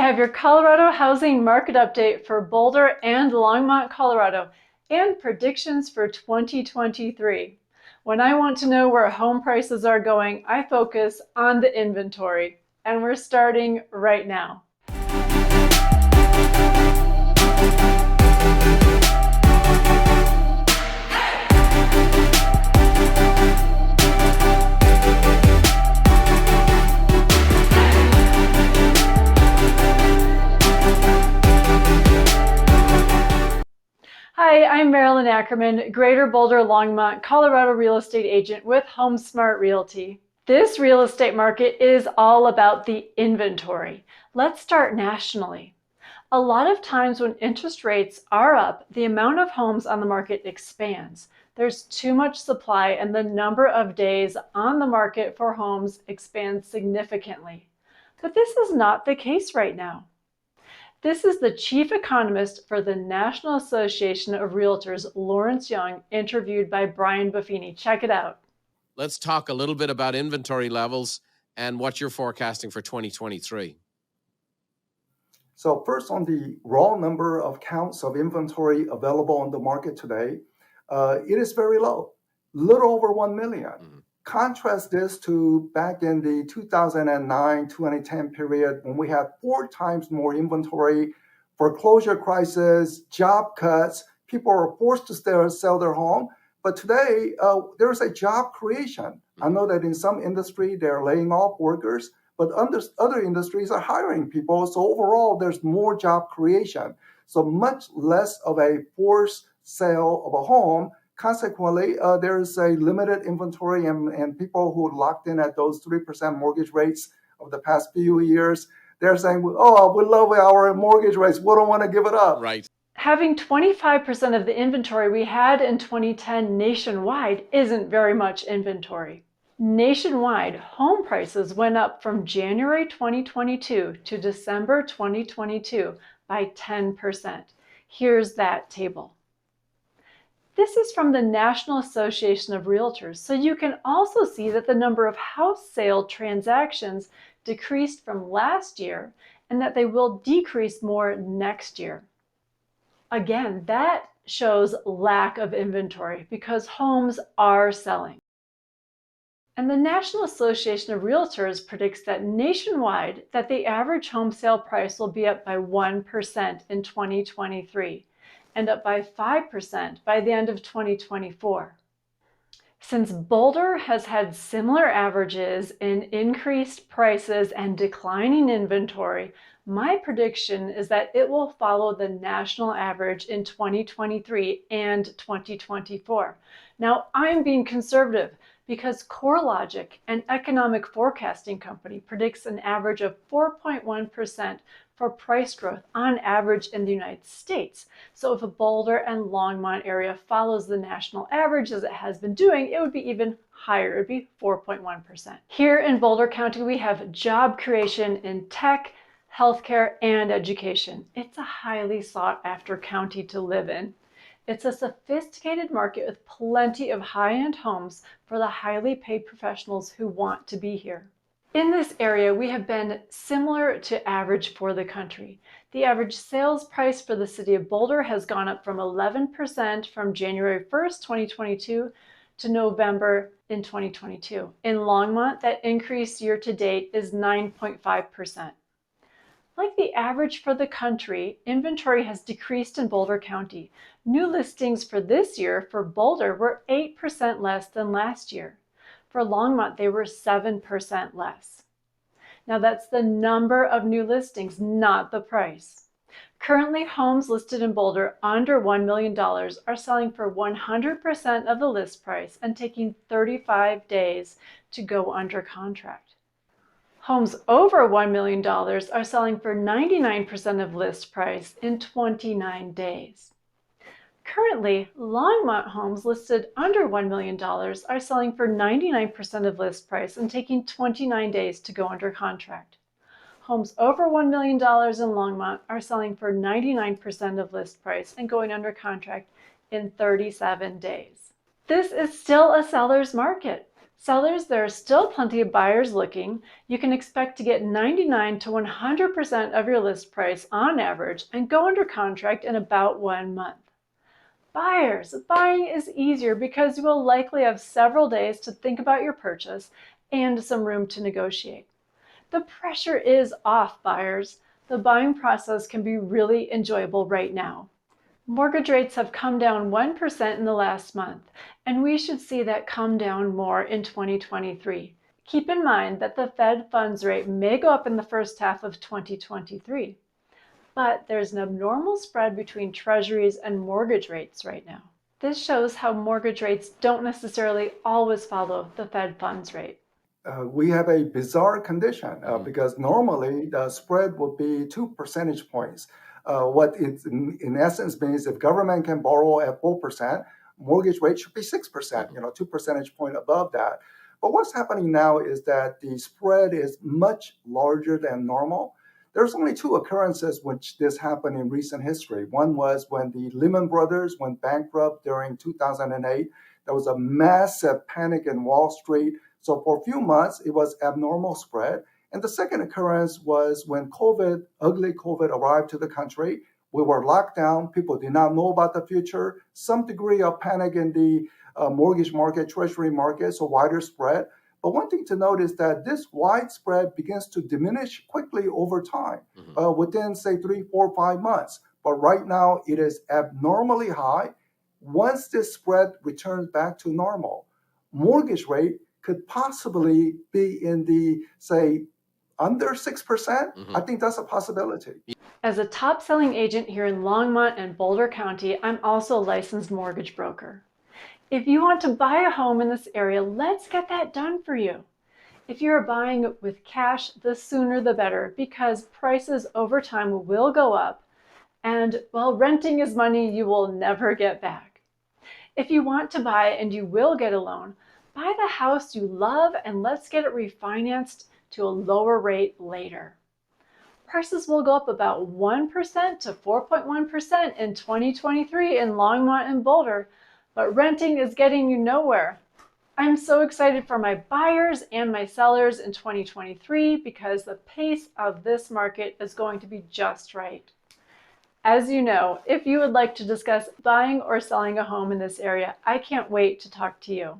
have your Colorado housing market update for Boulder and Longmont, Colorado, and predictions for 2023. When I want to know where home prices are going, I focus on the inventory, and we're starting right now. Hi, I'm Marilyn Ackerman, Greater Boulder, Longmont, Colorado real estate agent with HomeSmart Realty. This real estate market is all about the inventory. Let's start nationally. A lot of times when interest rates are up, the amount of homes on the market expands. There's too much supply and the number of days on the market for homes expands significantly. But this is not the case right now. This is the chief economist for the National Association of Realtors, Lawrence Young, interviewed by Brian Buffini. Check it out. Let's talk a little bit about inventory levels and what you're forecasting for 2023. So first, on the raw number of counts of inventory available on the market today, it is very low, little over 1 million. Mm-hmm. Contrast this to back in the 2009-2010 period when we had 4 times more inventory, foreclosure crisis, job cuts, people are forced to sell their home. But today, there's a job creation. I know that in some industry, they're laying off workers, but other industries are hiring people. So overall, there's more job creation. So much less of a forced sale of a home. Consequently, there's a limited inventory and people who locked in at those 3% mortgage rates of the past few years, they're saying, oh, we love our mortgage rates. We don't want to give it up. Right. Having 25% of the inventory we had in 2010 nationwide isn't very much inventory. Nationwide, home prices went up from January 2022 to December 2022 by 10%. Here's that table. This is from the National Association of Realtors, so you can also see that the number of house sale transactions decreased from last year and that they will decrease more next year. Again, that shows lack of inventory because homes are selling. And the National Association of Realtors predicts that nationwide that the average home sale price will be up by 1% in 2023. And up by 5% by the end of 2024. Since Boulder has had similar averages in increased prices and declining inventory, my prediction is that it will follow the national average in 2023 and 2024. Now, I'm being conservative because CoreLogic, an economic forecasting company, predicts an average of 4.1% for price growth on average in the United States. So if a Boulder and Longmont area follows the national average as it has been doing, it would be even higher. It would be 4.1%. Here in Boulder County, we have job creation in tech, healthcare, and education. It's a highly sought after county to live in. It's a sophisticated market with plenty of high-end homes for the highly paid professionals who want to be here. In this area, we have been similar to average for the country. The average sales price for the city of Boulder has gone up from 11% from January 1st, 2022 to November in 2022. In Longmont, that increase year to date is 9.5%. Like the average for the country, inventory has decreased in Boulder County. New listings for this year for Boulder were 8% less than last year. For Longmont, they were 7% less. Now that's the number of new listings, not the price. Currently, homes listed in Boulder under $1 million are selling for 100% of the list price and taking 35 days to go under contract. Homes over $1 million are selling for 99% of list price in 29 days. Currently, Longmont homes listed under $1 million are selling for 99% of list price and taking 29 days to go under contract. Homes over $1 million in Longmont are selling for 99% of list price and going under contract in 37 days. This is still a seller's market. Sellers, there are still plenty of buyers looking. You can expect to get 99 to 100% of your list price on average and go under contract in about 1 month. Buyers, buying is easier because you will likely have several days to think about your purchase and some room to negotiate. The pressure is off, buyers. The buying process can be really enjoyable right now. Mortgage rates have come down 1% in the last month, and we should see that come down more in 2023. Keep in mind that the Fed funds rate may go up in the first half of 2023, but there's an abnormal spread between treasuries and mortgage rates right now. This shows how mortgage rates don't necessarily always follow the Fed funds rate. We have a bizarre condition because normally the spread would be 2 percentage points. What it in essence means if government can borrow at 4%, mortgage rate should be 6%, 2 percentage point above that. But what's happening now is that the spread is much larger than normal. There's only 2 occurrences which this happened in recent history. One was when the Lehman Brothers went bankrupt during 2008. There was a massive panic in Wall Street. So for a few months, it was abnormal spread. And the second occurrence was when ugly COVID arrived to the country. We were locked down. People did not know about the future. Some degree of panic in the mortgage market, treasury market, so wider spread. But one thing to note is that this wide spread begins to diminish quickly over time, within, say, 3, 4, 5 months. But right now, it is abnormally high. Once this spread returns back to normal, mortgage rate could possibly be in the, say, under 6%. I think that's a possibility. As a top-selling agent here in Longmont and Boulder County, I'm also a licensed mortgage broker. If you want to buy a home in this area, let's get that done for you. If you're buying with cash, the sooner the better, because prices over time will go up, and, well, renting is money you will never get back. If you want to buy and you will get a loan, buy the house you love and let's get it refinanced to a lower rate later. Prices will go up about 1% to 4.1% in 2023 in Longmont and Boulder, but renting is getting you nowhere. I'm so excited for my buyers and my sellers in 2023 because the pace of this market is going to be just right. As you know, if you would like to discuss buying or selling a home in this area, I can't wait to talk to you.